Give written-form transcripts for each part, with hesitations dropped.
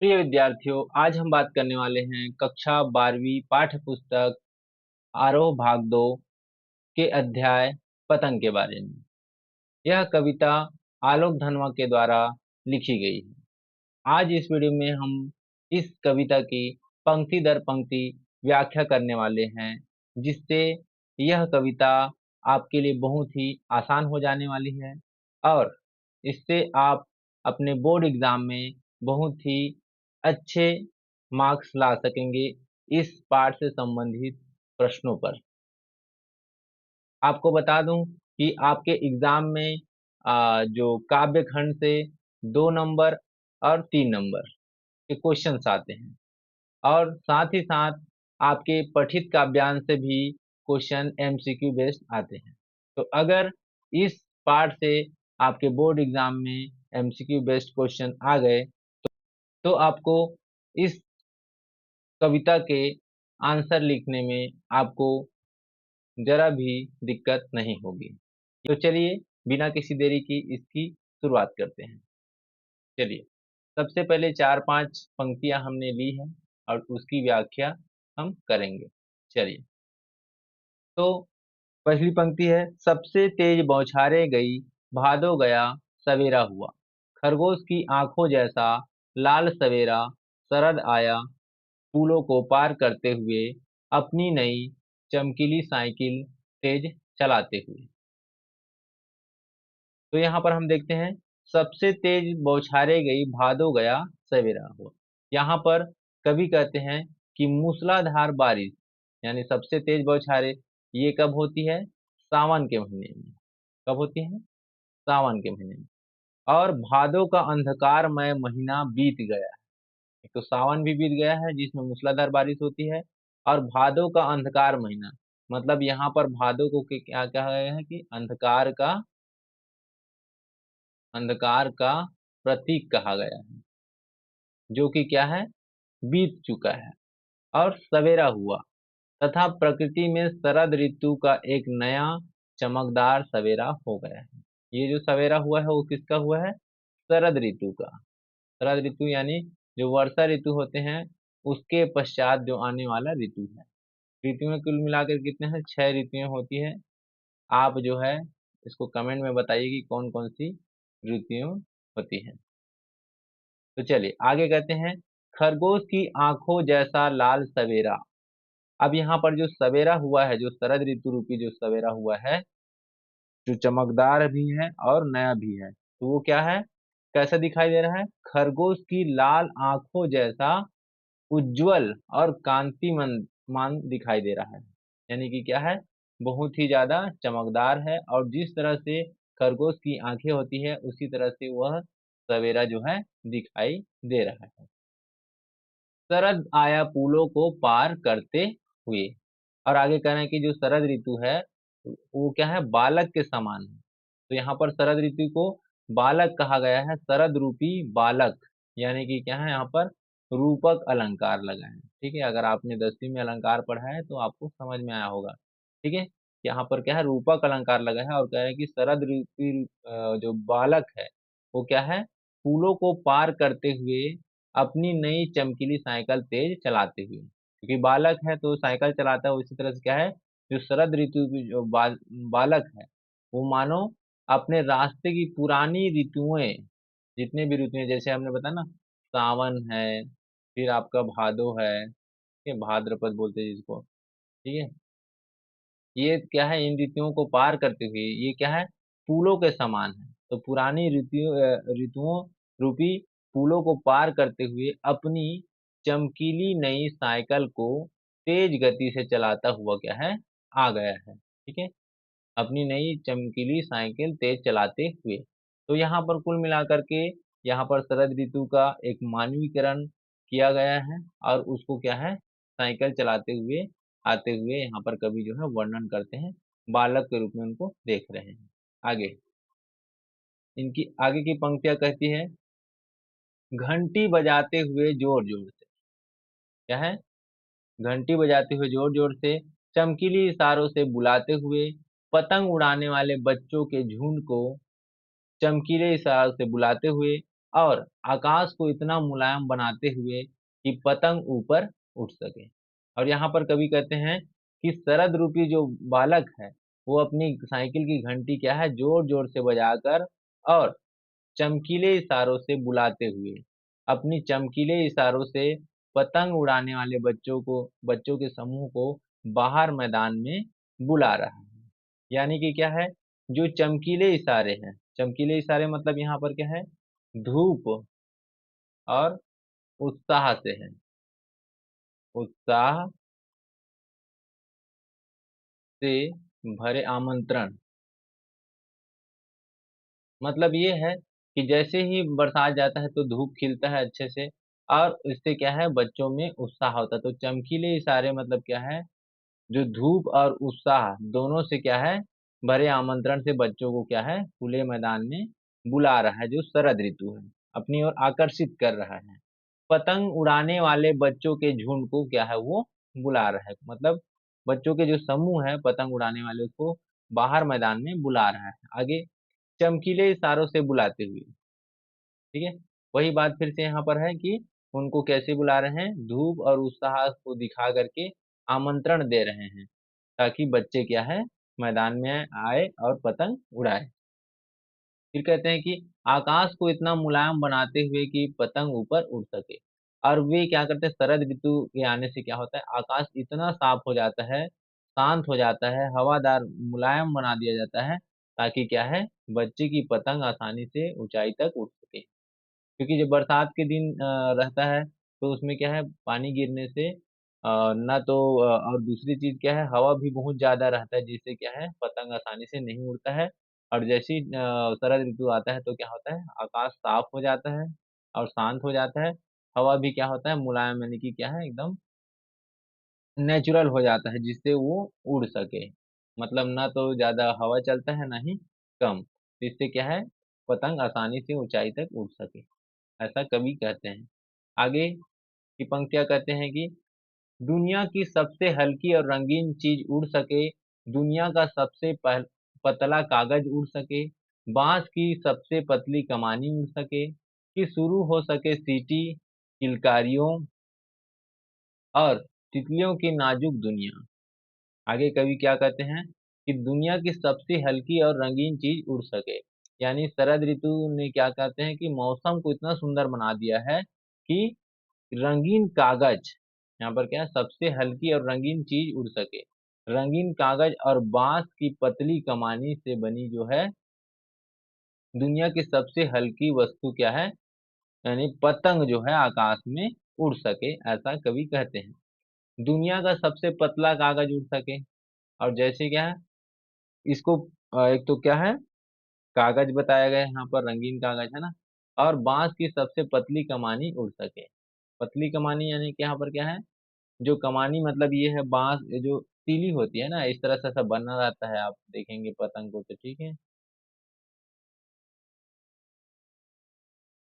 प्रिय विद्यार्थियों, आज हम बात करने वाले हैं कक्षा 12वीं पाठ्य पुस्तक आरोह भाग 2 के अध्याय पतंग के बारे में। यह कविता आलोक धनवा के द्वारा लिखी गई है। आज इस वीडियो में हम इस कविता की पंक्ति दर पंक्ति व्याख्या करने वाले हैं, जिससे यह कविता आपके लिए बहुत ही आसान हो जाने वाली है और इससे आप अपने बोर्ड एग्जाम में बहुत ही अच्छे मार्क्स ला सकेंगे इस पाठ से संबंधित प्रश्नों पर। आपको बता दूं कि आपके एग्जाम में जो काव्य खंड से 2 नंबर और 3 नंबर के क्वेश्चंस आते हैं और साथ ही साथ आपके पठित काव्यांश से भी क्वेश्चन एमसीक्यू बेस्ड आते हैं। तो अगर इस पार्ट से आपके बोर्ड एग्जाम में एमसीक्यू बेस्ड क्वेश्चन आ गए तो आपको इस कविता के आंसर लिखने में आपको जरा भी दिक्कत नहीं होगी। तो चलिए बिना किसी देरी की इसकी शुरुआत करते हैं। चलिए, सबसे पहले 4-5 पंक्तियां हमने ली हैं और उसकी व्याख्या हम करेंगे। चलिए, तो पहली पंक्ति है, सबसे तेज बौछारे गई, भादो गया, सवेरा हुआ। खरगोश की आंखों जैसा लाल सवेरा शरद आया, पुलों को पार करते हुए अपनी नई चमकीली साइकिल तेज चलाते हुए। तो यहाँ पर हम देखते हैं, सबसे तेज बौछारे गई, भादो गया, सवेरा हुआ। यहाँ पर कवि कहते हैं कि मूसलाधार बारिश यानी सबसे तेज बौछारें ये कब होती है? सावन के महीने में। कब होती है? सावन के महीने में। और भादो का अंधकारमय महीना बीत गया। तो सावन भी बीत गया है जिसमें मूसलाधार बारिश होती है, और भादो का अंधकार महीना मतलब यहाँ पर भादो को क्या कहा गया है कि अंधकार का प्रतीक कहा गया है, जो कि क्या है? बीत चुका है। और सवेरा हुआ तथा प्रकृति में शरद ऋतु का एक नया चमकदार सवेरा हो गया है। ये जो सवेरा हुआ है वो किसका हुआ है? शरद ऋतु का। शरद ऋतु यानी जो वर्षा ऋतु होते हैं उसके पश्चात जो आने वाला ऋतु है। ऋतुएं कुल मिलाकर कितने हैं? 6 ऋतुएं होती है। आप जो है इसको कमेंट में बताइए कि कौन कौन सी ऋतुएं होती है। तो चलिए आगे कहते हैं, खरगोश की आंखों जैसा लाल सवेरा। अब यहाँ पर जो सवेरा हुआ है, जो शरद ऋतु रूपी जो सवेरा हुआ है, जो चमकदार भी है और नया भी है, तो वो क्या है? कैसा दिखाई दे रहा है? खरगोश की लाल आंखों जैसा उज्जवल और कांतिमान दिखाई दे रहा है। यानी कि क्या है? बहुत ही ज्यादा चमकदार है और जिस तरह से खरगोश की आंखें होती है उसी तरह से वह सवेरा जो है दिखाई दे रहा है। शरद आया पुलों को पार करते हुए। और आगे कह रहे हैं कि जो शरद ऋतु है वो क्या है? बालक के समान है। तो यहाँ पर शरद ऋतु को बालक कहा गया है, शरद रूपी बालक। यानी कि क्या है? यहाँ पर रूपक अलंकार लगा है। ठीक है, अगर आपने 10वीं में अलंकार पढ़ा है तो आपको समझ में आया होगा। ठीक है, यहाँ पर क्या है? रूपक अलंकार लगा है और कह रहे हैं कि शरद ऋतु जो बालक है वो क्या है? फूलों को पार करते हुए अपनी नई चमकीली साइकिल तेज चलाते हुए। क्योंकि बालक है तो साइकिल चलाता है, उसी तरह से क्या है? जो शरद ऋतु की जो बालक है वो मानो अपने रास्ते की पुरानी ऋतुएं, जितने भी ऋतुएं जैसे हमने बताया ना, सावन है, फिर आपका भादो है, ठीक है, भाद्रपद बोलते हैं जिसको। ठीक है, ये क्या है? इन ऋतुओं को पार करते हुए ये क्या है? फूलों के समान है। तो पुरानी ऋतुओं रूपी फूलों को पार करते हुए अपनी चमकीली नई साइकिल को तेज गति से चलाता हुआ क्या है? आ गया है। ठीक है, अपनी नई चमकीली साइकिल तेज चलाते हुए। तो यहाँ पर कुल मिलाकर के यहाँ पर शरद ऋतु का एक मानवीकरण किया गया है और उसको क्या है? साइकिल चलाते हुए आते हुए यहाँ पर कवि जो है वर्णन करते हैं, बालक के रूप में उनको देख रहे हैं। आगे इनकी आगे की पंक्तियां कहती है, घंटी बजाते हुए जोर जोर से। क्या है? घंटी बजाते हुए जोर जोर से, चमकीली इशारों से बुलाते हुए, पतंग उड़ाने वाले बच्चों के झुंड को चमकीले इशारों से बुलाते हुए, और आकाश को इतना मुलायम बनाते हुए कि पतंग ऊपर उठ सके। और यहाँ पर कवि कहते हैं कि शरद रूपी जो बालक है वो अपनी साइकिल की घंटी क्या है जोर जोर से बजाकर और चमकीले इशारों से बुलाते हुए अपनी चमकीले इशारों से पतंग उड़ाने वाले बच्चों के समूह को बाहर मैदान में बुला रहा है। यानी कि क्या है, जो चमकीले इशारे हैं, चमकीले इशारे मतलब यहाँ पर क्या है, धूप और उत्साह से है, उत्साह से भरे आमंत्रण। मतलब ये है कि जैसे ही बरसात जाता है तो धूप खिलता है अच्छे से और इससे क्या है बच्चों में उत्साह होता है। तो चमकीले इशारे मतलब क्या है, जो धूप और उत्साह दोनों से क्या है भरे आमंत्रण से बच्चों को क्या है खुले मैदान में बुला रहा है, जो शरद ऋतु है अपनी ओर आकर्षित कर रहा है। पतंग उड़ाने वाले बच्चों के झुंड को क्या है वो बुला रहा है, मतलब बच्चों के जो समूह है पतंग उड़ाने वाले उसको बाहर मैदान में बुला रहा है, आगे चमकीले इशारों से बुलाते हुए। ठीक है, वही बात फिर से यहाँ पर है कि उनको कैसे बुला रहे हैं, धूप और उत्साह को दिखा करके आमंत्रण दे रहे हैं ताकि बच्चे क्या है मैदान में आए और पतंग उड़ाए। फिर कहते हैं कि आकाश को इतना मुलायम बनाते हुए कि पतंग ऊपर उड़ सके। और वे क्या करते हैं, शरद ऋतु के आने से क्या होता है, आकाश इतना साफ हो जाता है, शांत हो जाता है, हवादार मुलायम बना दिया जाता है ताकि क्या है बच्चे की पतंग आसानी से ऊंचाई तक उड़ सके। क्योंकि जब बरसात के दिन रहता है तो उसमें क्या है पानी गिरने से ना तो और दूसरी चीज क्या है हवा भी बहुत ज्यादा रहता है जिससे क्या है पतंग आसानी से नहीं उड़ता है। और जैसे ही शरद ऋतु आता है तो क्या होता है आकाश साफ हो जाता है और शांत हो जाता है, हवा भी क्या होता है मुलायम यानी कि क्या है एकदम नेचुरल हो जाता है जिससे वो उड़ सके। मतलब ना तो ज्यादा हवा चलता है ना ही कम, तो इससे क्या है पतंग आसानी से ऊंचाई तक उड़ सके, ऐसा कवि कहते हैं। आगे की पंक्तियां कहते हैं कि दुनिया की सबसे हल्की और रंगीन चीज उड़ सके, दुनिया का सबसे पतला कागज उड़ सके, बांस की सबसे पतली कमानी उड़ सके, कि शुरू हो सके सीटी किलकारियों और तितलियों की नाजुक दुनिया। आगे कवि क्या कहते हैं कि दुनिया की सबसे हल्की और रंगीन चीज उड़ सके, यानी शरद ऋतु ने क्या कहते हैं कि मौसम को इतना सुंदर बना दिया है कि रंगीन कागज, यहाँ पर क्या है सबसे हल्की और रंगीन चीज उड़ सके, रंगीन कागज और बांस की पतली कमानी से बनी जो है दुनिया की सबसे हल्की वस्तु क्या है, यानी पतंग जो है आकाश में उड़ सके, ऐसा कवि कहते हैं। दुनिया का सबसे पतला कागज उड़ सके, और जैसे क्या है इसको एक तो क्या है कागज बताया गया है यहाँ पर रंगीन कागज है ना, और बांस की सबसे पतली कमानी उड़ सके। पतली कमानी यानी कि यहाँ पर क्या है, जो कमानी मतलब ये है बांस ये जो तीली होती है ना इस तरह से ऐसा बना रहता है, आप देखेंगे पतंग को तो ठीक है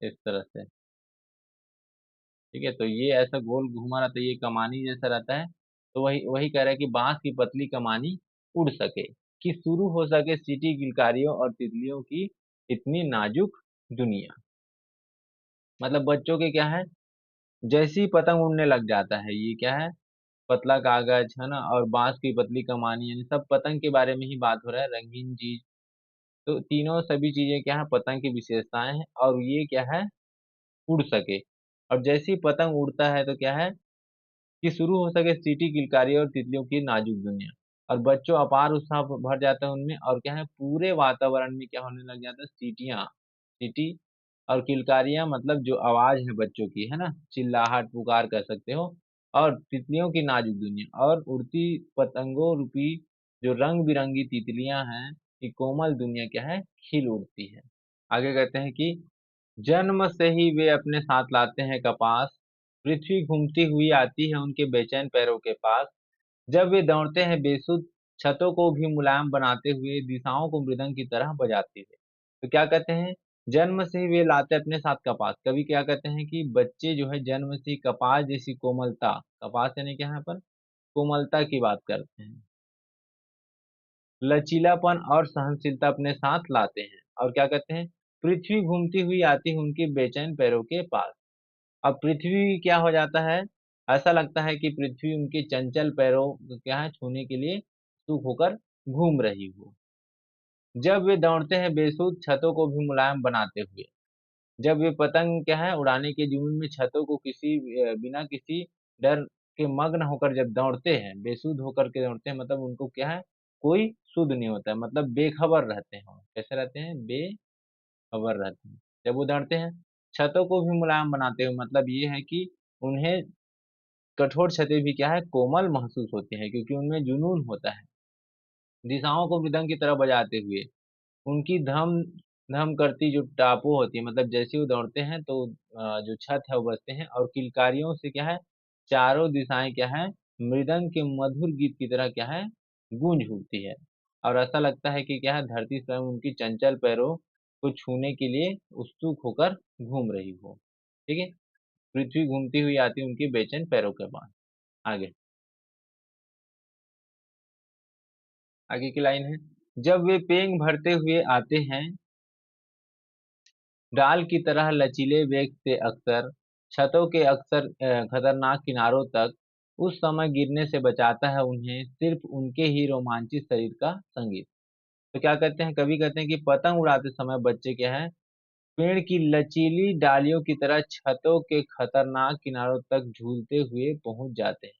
इस तरह से। ठीक है, तो ये ऐसा गोल घुमा रहता है, ये कमानी जैसा रहता है। तो वही वही कह रहा है कि बांस की पतली कमानी उड़ सके, कि शुरू हो सके चींटी किलकारियों और तितलियों की इतनी नाजुक दुनिया। मतलब बच्चों के क्या है जैसी ही पतंग उड़ने लग जाता है, ये क्या है पतला कागज है ना और बांस की पतली कमानी, यानी सब पतंग के बारे में ही बात हो रहा है, रंगीन चीज। तो तीनों सभी चीजें क्या है पतंग की विशेषताएं हैं और ये क्या है उड़ सके। और जैसे ही पतंग उड़ता है तो क्या है कि शुरू हो सके चींटी किलकारी और तितलियों की नाजुक दुनिया। और बच्चों अपार उत्साह भर जाता है उनमें, और क्या है पूरे वातावरण में क्या होने लग जाता है चींटियां, चींटी और किलकारियां मतलब जो आवाज है बच्चों की है ना, चिल्लाहट पुकार कह सकते हो, और तितलियों की नाजुक दुनिया और उड़ती पतंगों रूपी जो रंग बिरंगी तितलियां हैं कि कोमल दुनिया क्या है खिल उड़ती है। आगे कहते हैं कि जन्म से ही वे अपने साथ लाते हैं कपास, पृथ्वी घूमती हुई आती है उनके बेचैन पैरों के पास, जब वे दौड़ते हैं बेसुध छतों को भी मुलायम बनाते हुए दिशाओं को मृदंग की तरह बजाते हुए। तो क्या कहते हैं जन्म से ही वे लाते अपने साथ कपास, कभी क्या कहते हैं कि बच्चे जो है जन्म से ही कपास जैसी कोमलता, कपास यानी क्या यहाँ पर कोमलता की बात करते हैं, लचीलापन और सहनशीलता अपने साथ लाते हैं। और क्या कहते हैं पृथ्वी घूमती हुई आती है उनके बेचैन पैरों के पास। अब पृथ्वी क्या हो जाता है, ऐसा लगता है कि पृथ्वी उनके चंचल पैरों को क्या है छूने के लिए उत्सुक होकर घूम रही हो। जब वे दौड़ते हैं बेसुध छतों को भी मुलायम बनाते हुए। जब वे पतंग क्या है उड़ाने के जुनून में छतों को बिना किसी डर के मग्न होकर जब दौड़ते हैं, बेसुध होकर के दौड़ते हैं, मतलब उनको क्या है कोई सुध नहीं होता है, मतलब बेखबर रहते हैं वो। कैसे रहते हैं? बेखबर रहते हैं। जब वो दौड़ते हैं छतों को भी मुलायम बनाते हुए, मतलब ये है कि उन्हें कठोर छतें भी क्या है कोमल महसूस होती है, क्योंकि उनमें जुनून होता है। दिशाओं को मृदंग की तरह बजाते हुए उनकी धम धम करती जो टापों होती है, मतलब जैसे वो दौड़ते हैं तो जो छत है वो बजते हैं और किलकारियों से क्या है चारों दिशाएं क्या है मृदंग के मधुर गीत की तरह क्या है गूंज उठती है। और ऐसा लगता है कि क्या है धरती स्वयं उनकी चंचल पैरों को छूने के लिए उत्सुक होकर घूम रही हो। ठीक है। पृथ्वी घूमती हुई आती है उनके बेचैन पैरों के पास। आगे आगे की लाइन है, जब वे पेंग भरते हुए आते हैं डाल की तरह लचीले वेग से अक्सर छतों के अक्सर खतरनाक किनारों तक, उस समय गिरने से बचाता है उन्हें सिर्फ उनके ही रोमांचित शरीर का संगीत। तो क्या कहते हैं, कवि कहते हैं कि पतंग उड़ाते समय बच्चे क्या है पेड़ की लचीली डालियों की तरह छतों के खतरनाक किनारों तक झूलते हुए पहुंच जाते हैं।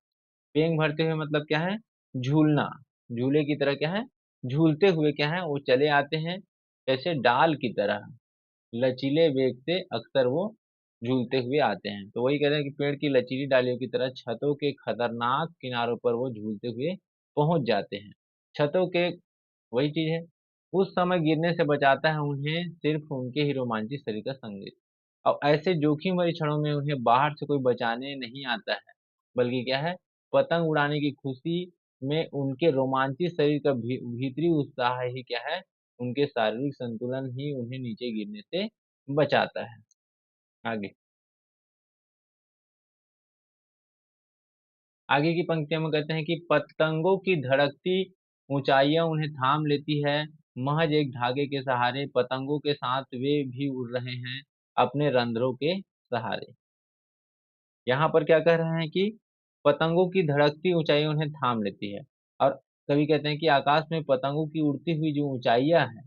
पेंग भरते हुए मतलब क्या है झूलना, झूले की तरह क्या है झूलते हुए क्या है वो चले आते हैं, जैसे डाल की तरह लचीले वेग से अक्सर वो झूलते हुए आते हैं। तो वही कह रहे हैं कि पेड़ की लचीली डालियों की तरह छतों के खतरनाक किनारों पर वो झूलते हुए पहुंच जाते हैं। छतों के वही चीज है, उस समय गिरने से बचाता है उन्हें सिर्फ उनके ही रोमांचित शरीर का संगीत। और ऐसे जोखिम भरी क्षणों में उन्हें बाहर से कोई बचाने नहीं आता है, बल्कि क्या है पतंग उड़ाने की खुशी में उनके रोमांचित शरीर का भीतरी उत्साह ही क्या है उनके शारीरिक संतुलन ही उन्हें नीचे गिरने से बचाता है। आगे आगे की पंक्तियों में कहते हैं कि पतंगों की धड़कती ऊंचाइयां उन्हें थाम लेती है, महज एक धागे के सहारे पतंगों के साथ वे भी उड़ रहे हैं अपने रंध्रों के सहारे। यहाँ पर क्या कह रहे हैं कि पतंगों की धड़कती ऊंचाई उन्हें थाम लेती है। और कवि कहते हैं कि आकाश में पतंगों की उड़ती हुई जो ऊंचाइयां हैं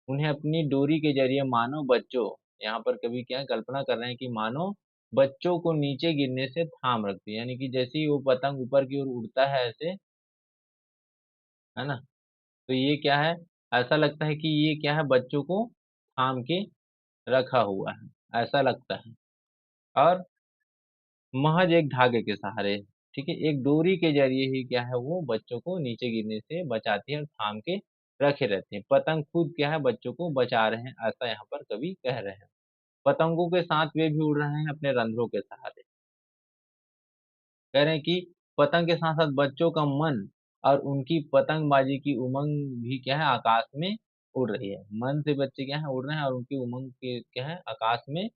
उन्हें अपनी डोरी के जरिए मानो बच्चों, यहाँ पर कवि क्या कल्पना कर रहे हैं कि मानो बच्चों को नीचे गिरने से थाम रखती है, यानी कि जैसे ही वो पतंग ऊपर की ओर उड़ता है ऐसे, है ना, तो ये क्या है ऐसा लगता है कि ये क्या है बच्चों को थाम के रखा हुआ है ऐसा लगता है। और महज एक धागे के सहारे, ठीक है, एक डोरी के जरिए ही क्या है वो बच्चों को नीचे गिरने से बचाती है और थाम के रखे रहते हैं। पतंग खुद क्या है बच्चों को बचा रहे हैं, ऐसा यहाँ पर कवि कह रहे हैं। पतंगों के साथ वे भी उड़ रहे हैं अपने रंध्रों के सहारे। कह रहे हैं कि पतंग के साथ साथ बच्चों का मन और उनकी पतंगबाजी की उमंग भी क्या है आकाश में उड़ रही है। मन से बच्चे क्या है उड़ रहे हैं और उनकी उमंग के क्या है आकाश में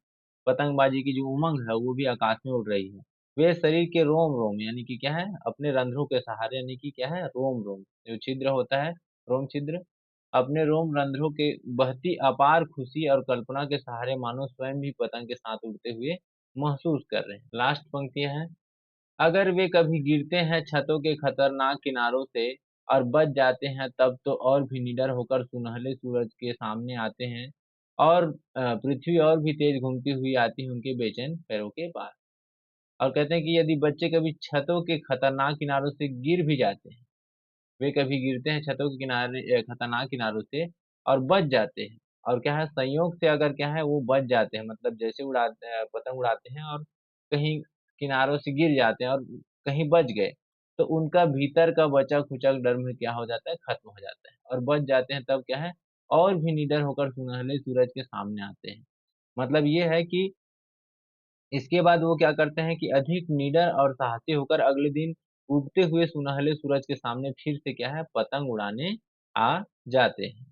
पतंगबाजी की जो उमंग है वो भी आकाश में उड़ रही है। वे शरीर के रोम रोम यानी कि क्या है अपने रंध्रों के सहारे, यानी कि क्या है रोम रोम जो छिद्र होता है, रोम छिद्र, अपने रोम रंध्रों के बहती अपार खुशी और कल्पना के सहारे मानो स्वयं भी पतंग के साथ उड़ते हुए महसूस कर रहे हैं। लास्ट पंक्ति है, अगर वे कभी गिरते हैं छतों के खतरनाक किनारों से और बच जाते हैं तब तो और भी निडर होकर सुनहले सूरज के सामने आते हैं और पृथ्वी और भी तेज घूमती हुई आती है उनके बेचैन पैरों के पास। और कहते हैं कि यदि बच्चे कभी छतों के खतरनाक किनारों से गिर भी जाते हैं, वे कभी गिरते हैं छतों के किनारे खतरनाक किनारों से और बच जाते हैं, और क्या है संयोग से अगर क्या है वो बच जाते हैं, मतलब जैसे उड़ाते हैं पतंग उड़ाते हैं और कहीं किनारों से गिर जाते हैं और कहीं बच गए, तो उनका भीतर का बचा खुचा डर में क्या हो जाता है खत्म हो जाता है और बच जाते हैं, तब क्या है और भी निडर होकर सुनहले सूरज के सामने आते हैं। मतलब ये है कि इसके बाद वो क्या करते हैं कि अधिक निडर और साहसी होकर अगले दिन उगते हुए सुनहले सूरज के सामने फिर से क्या है पतंग उड़ाने आ जाते हैं।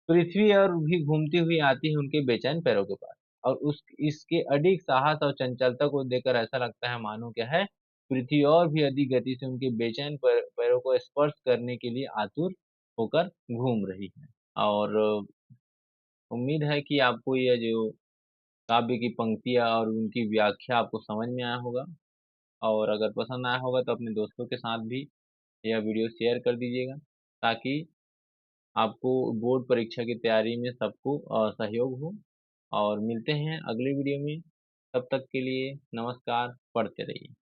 पृथ्वी और भी घूमती हुई आती है उनके बेचैन पैरों के पास, और उस इसके अडिग साहस और चंचलता को देखकर ऐसा लगता है मानो क्या है पृथ्वी और भी अधिक गति से उनके बेचैन पैरों को स्पर्श करने के लिए आतुर होकर घूम रही है। और उम्मीद है कि आपको यह जो काव्य की पंक्तियाँ और उनकी व्याख्या आपको समझ में आया होगा, और अगर पसंद आया होगा तो अपने दोस्तों के साथ भी यह वीडियो शेयर कर दीजिएगा, ताकि आपको बोर्ड परीक्षा की तैयारी में सबको सहयोग हो। और मिलते हैं अगले वीडियो में, तब तक के लिए नमस्कार, पढ़ते रहिए।